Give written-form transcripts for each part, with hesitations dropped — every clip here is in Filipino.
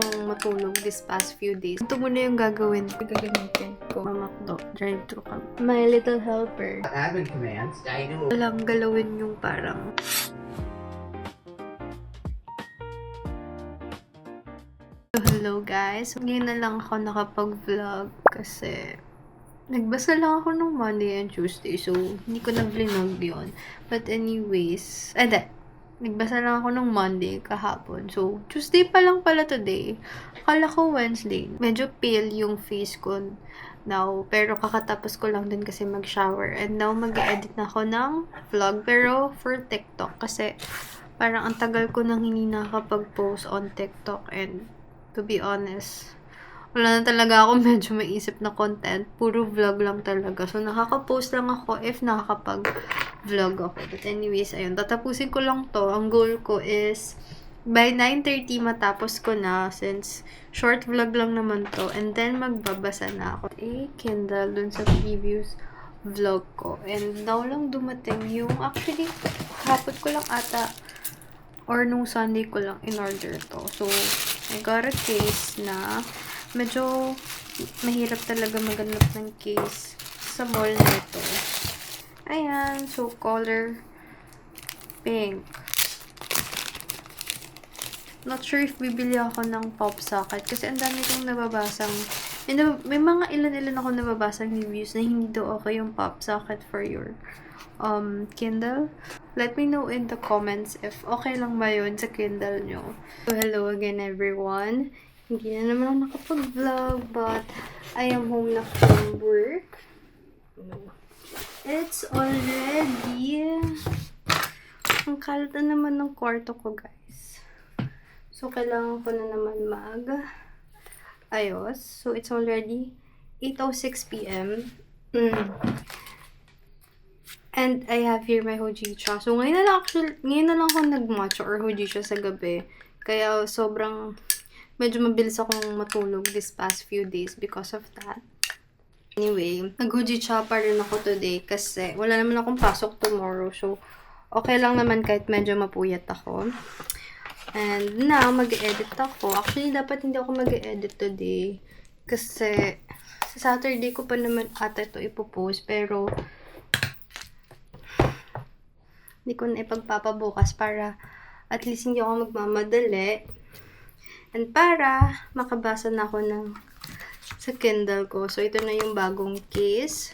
akong matulog this past few days. Ito muna yung gagawin ko. Gagamitin ko. Mamakdo. Drive-thru kami. My little helper. Admin commands. Walang galawin yung parang... Hello guys. Ngayon na lang ako nakapag-vlog kasi nagbasa lang ako nung Monday and Tuesday. So, hindi ko na-vlog yun. But anyways, nagbasa lang ako nung Monday kahapon. So, Tuesday pa lang pala today. Akala ko Wednesday. Medyo pale yung face ko now. Pero kakatapos ko lang din kasi mag-shower. And now, mag-edit na ako ng vlog. Pero for TikTok. Kasi parang ang tagal ko nang hindi nakapag-post on TikTok. And to be honest, wala na talaga ako medyo maisip na content. Puro vlog lang talaga. So, nakaka-post lang ako if nakakapag-vlog ako. But anyways, ayun. Tatapusin ko lang to. Ang goal ko is by 9:30 matapos ko na since short vlog lang naman to. And then, magbabasa na ako. Kindle dun sa previous vlog ko. And now lang dumating yung actually, hapon ko lang ata or nung Sunday ko lang in-order to. So, I got a case na medyo mahirap talaga maghanap ng case sa mall nito. Ayan. So, color pink. Not sure if bibili ako ng pop socket kasi ang dami kong nababasang may mga ilan-ilan ako nababasang reviews na hindi daw okay yung pop socket for your Kindle. Let me know in the comments if okay lang ba yun sa Kindle nyo. So, hello again everyone. Hindi na naman ako nakapag-vlog, but I am home na from work. It's already... Ang kalat na naman ng kwarto ko, guys. So, kailangan ko na naman ayos. So, it's already 8:06 p.m. And I have here my hojicha. So, ngayon na lang ako nag-matcha or hojicha sa gabi. Kaya, sobrang... Medyo mabilis akong matulog this past few days because of that. Anyway, nag-hojicha pa rin ako today kasi wala naman akong pasok tomorrow. So, okay lang naman kahit medyo mapuyat ako. And now, mag-edit ako. Actually, dapat hindi ako mag-edit today. Kasi, sa Saturday ko pa naman ata ito ipopost. Pero, hindi ko na ipagpapabukas para at least hindi ako magmamadali. And para makabasa na ako sa Kindle ko. So, ito na yung bagong case.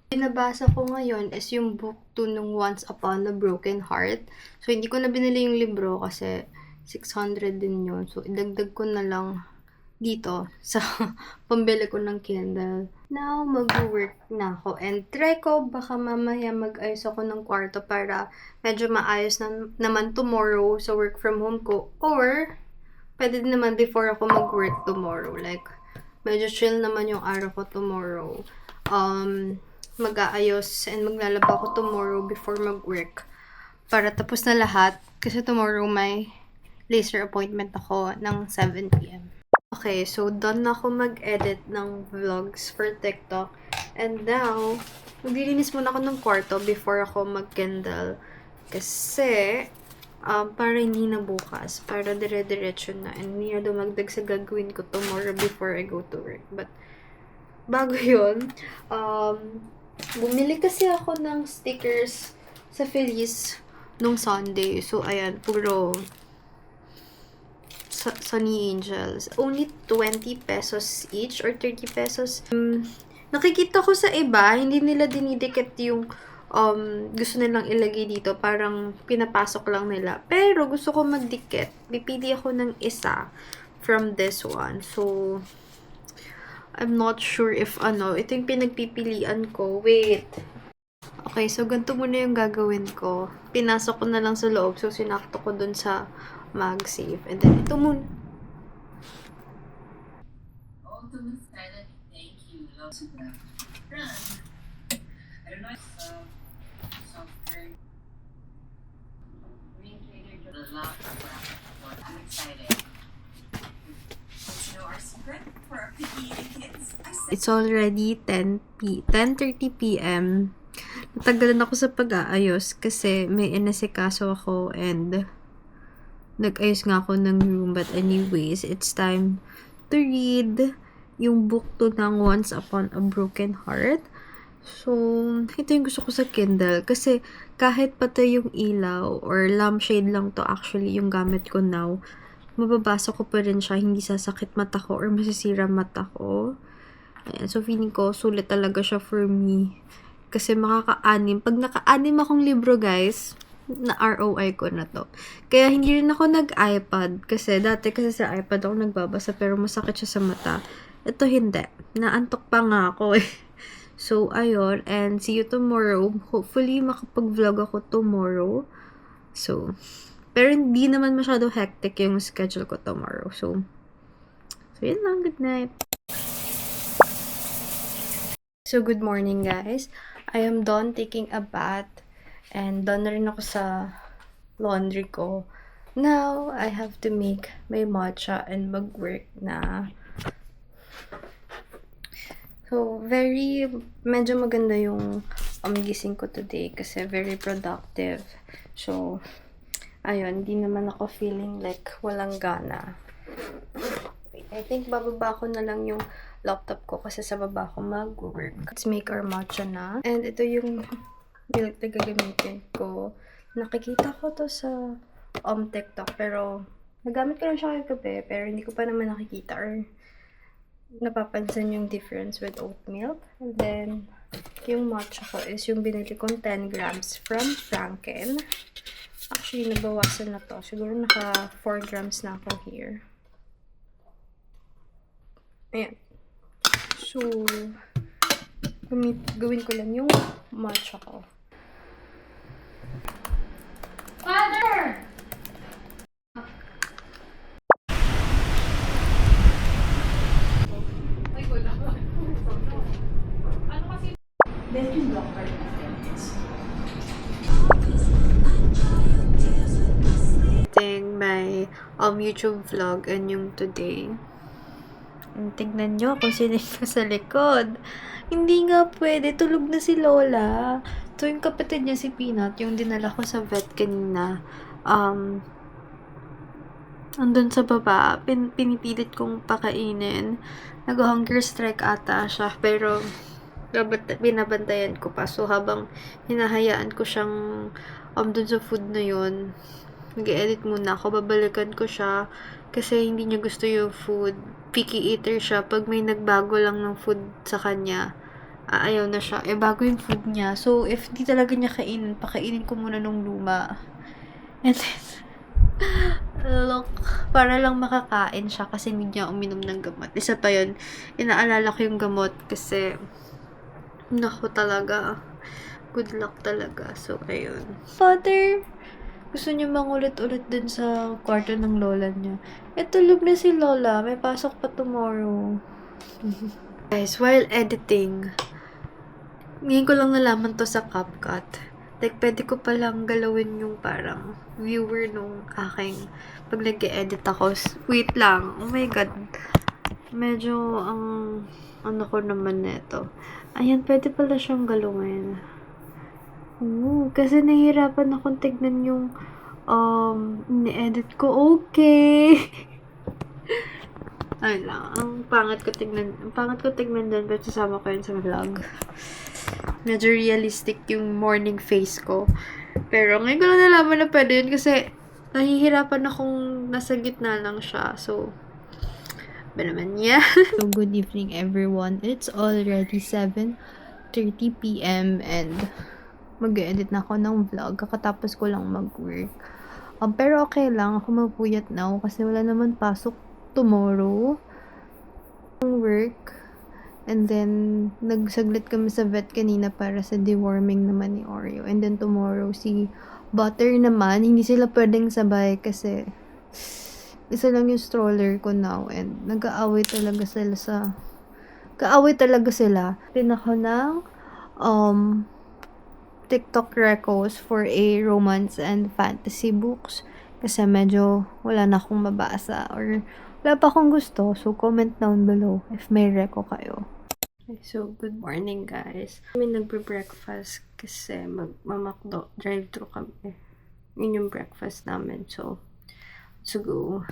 Binabasa ko ngayon is yung book 2 nung Once Upon a Broken Heart. So, hindi ko na binili yung libro kasi 600 din yun. So, idagdag ko na lang dito sa pambili ko ng Kindle. Now, mag-work na ako. And try ko, baka mamaya mag-ayos ako ng kwarto para medyo maayos naman tomorrow sa work from home ko. Or, pwede din naman before ako mag-work tomorrow. Like, medyo chill naman yung araw ko tomorrow. Mag-aayos and maglalaba ako tomorrow before mag-work. Para tapos na lahat. Kasi tomorrow may laser appointment ako ng 7 p.m. Okay, so done na ako mag-edit ng vlogs for TikTok. And now, maglilinis muna ako ng kwarto before ako mag-Kindle. Kasi... para hindi na bukas, para dire-diretso na, and hindi na dumagdag sa gagawin ko tomorrow before I go to work. But, bago yun, bumili kasi ako ng stickers sa Feliz nung Sunday. So, ayan, puro Sunny Angels. Only 20 pesos each or 30 pesos. Nakikita ko sa iba, hindi nila dinidikit yung gusto nilang ilagay dito, parang pinapasok lang nila. Pero gusto ko magdikit. Pipili ako ng isa from this one. So, I'm not sure if ito yung pinagpipilian ko. Wait. Okay, so ganito muna yung gagawin ko. Pinasok ko na lang sa loob. So, sinakto ko dun sa MagSafe. And then, ito muna. Ultimate silent thank you. Love to that. I don't know if software recreated a lot of I'm excited. Want to know our secret for our picky eating kids? It's already 10:30 p.m. Natagalan ako sa pag-aayos kasi may inasikaso ako and nag-ayos nga ako ng room. But anyways, it's time to read yung book to ng Once Upon a Broken Heart. So, ito yung gusto ko sa Kindle. Kasi, kahit patay yung ilaw, or lampshade lang to actually yung gamit ko now, mababasa ko pa rin siya, hindi sasakit mata ko, or masisira mata ko. Ayan, so, feeling ko, sulit talaga siya for me. Kasi makaka-anim. Pag naka-anim akong libro, guys, na ROI ko na to. Kaya hindi rin ako nag-iPad. Kasi dati kasi sa iPad ako nagbabasa pero masakit siya sa mata. Ito hindi. Naantok pa nga ako eh. So, ayun. And see you tomorrow. Hopefully, makapag-vlog ako tomorrow. So, pero hindi naman masyado hectic yung schedule ko tomorrow. So yun lang. Good night. So, good morning, guys. I am done taking a bath. And done na rin ako sa laundry ko. Now, I have to make my matcha and mag-work na. So, medyo maganda yung gising ko today kasi very productive. So, ayun, di naman ako feeling like walang gana. I think bababa ko na lang yung laptop ko kasi sa baba ko mag-work. Let's make our matcha na. And ito yung milk na gagamitin ko. Nakikita ko to sa TikTok pero nagamit ko lang siya kagabi pero hindi ko pa naman nakikita or napapansin yung difference with oat milk. And then, yung matcha ko is yung binili kong 10 grams from Franken. Actually, nabawasan na to. Siguro naka 4 grams na ako here. Ayan. So, gawin ko lang yung matcha ko. Father! My YouTube vlog and yung today. And tignan nyo kung sino yung sa likod. Hindi nga pwede. Tulog na si Lola. So, yung kapatid niya si Peanut, yung dinala ko sa vet kanina, andun sa baba, pinipilit kong pakainin. Nag-hunger strike ata siya, pero binabantayan ko pa. So, habang hinahayaan ko siyang dun sa food na yun, nag-edit muna ako, babalikan ko siya kasi hindi niya gusto yung food. Picky eater siya. Pag may nagbago lang ng food sa kanya, ayaw na siya. Bago yung food niya. So, if di talaga niya kainin, pakainin ko muna nung luma. And then, look, para lang makakain siya kasi hindi niya uminom ng gamot. Isa pa yun, inaalala ko yung gamot kasi, naku talaga, good luck talaga. So, ayun. Father, gusto niya mangulit-ulit dun sa kwarto ng lola niya. Tulog na si Lola. May pasok pa tomorrow. Guys, while editing, ngayon ko lang nalaman to sa CapCut. Like, pwede ko palang galawin yung parang viewer nung aking pag nag-edit ako. Wait lang. Oh my God. Medyo ano ko naman neto. Ayan, pwede pala siyang galawin. Kasi nahihirapan akong tignan yung ni-edit ko. Okay. Ay lang. Ang pangit ko tignan din pero sasama ko yun sa vlog. Medyo realistic yung morning face ko. Pero ngayon ko lang nalaman na pwede yun kasi nahihirapan akong nasa gitna lang siya. So, ba naman niya? So, good evening everyone. It's already 7:30 p.m. and mag-edit na ako ng vlog. Kakatapos ko lang mag-work. Pero okay lang. Ako mapuyat now kasi wala naman pasok tomorrow. Work. And then, nagsaglit kami sa vet kanina para sa deworming naman ni Oreo. And then, tomorrow, si Butter naman, hindi sila pwedeng sabay kasi isa lang yung stroller ko now. And nag-aaway talaga sila. Pinako ng TikTok recos for a romance and fantasy books kasi medyo wala na akong mabasa or wala pa akong gusto. So, comment down below if may reco kayo. So, good morning guys. Kami nagbe-breakfast kasi magmamakdo. Drive-thru kami. Yun yung breakfast namin. So, to go.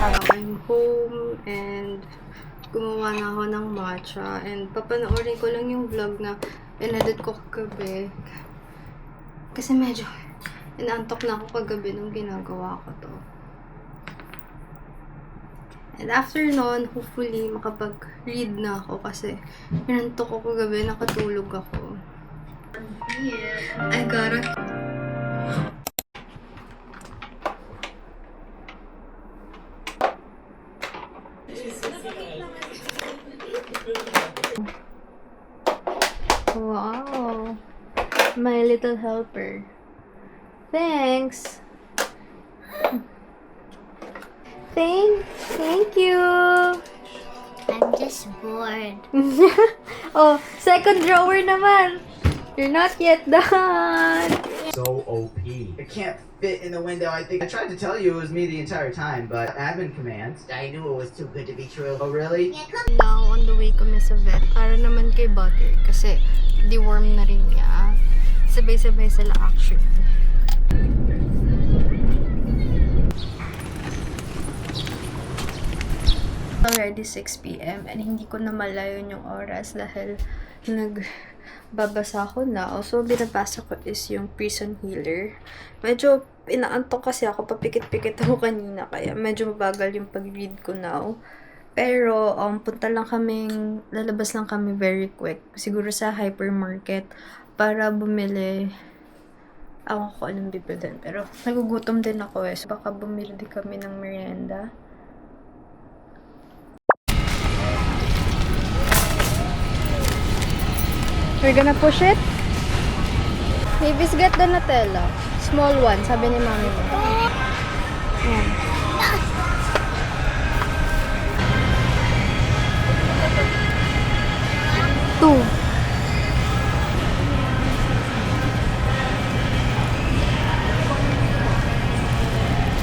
I'm home and gumawa na ako ng matcha and papanoorin ko lang yung vlog na inedit ko kagabi kasi medyo inaantok na ako kagabi nung ginagawa ko to. And after nun, hopefully makapag-read na ako kasi inantok ko kagabi, nakatulog ako. I gotta Wow. My little helper. Thanks. Thank you. I'm just bored. Oh, second drawer naman. You're not yet done. So OP. It can't fit in the window. I tried to tell you it was me the entire time, but admin commands. I knew it was too good to be true. Oh really? Now, on the way kami sa vet. Para naman kay Butter. Kasi, deworm na rin niya. Sabay-sabay sila actually. Already 6 p.m. and hindi ko na malayon yung oras dahil nagbabasa ako na. Also, binabasa ko is yung Prison Healer. Medyo inaantok kasi ako, papikit-pikit ako kanina kaya medyo mabagal yung pag-read ko now. Pero, lalabas lang kami very quick. Siguro sa hypermarket para bumili. Ako ko anong bibilhin. Pero, nagugutom din ako eh. So, baka bumili din kami ng merienda. We're gonna push it. Mavis, get the Nutella. Small one, sabi ni mami mo. Ayan. Two.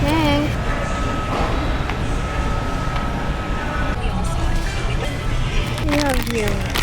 Thanks. We have here.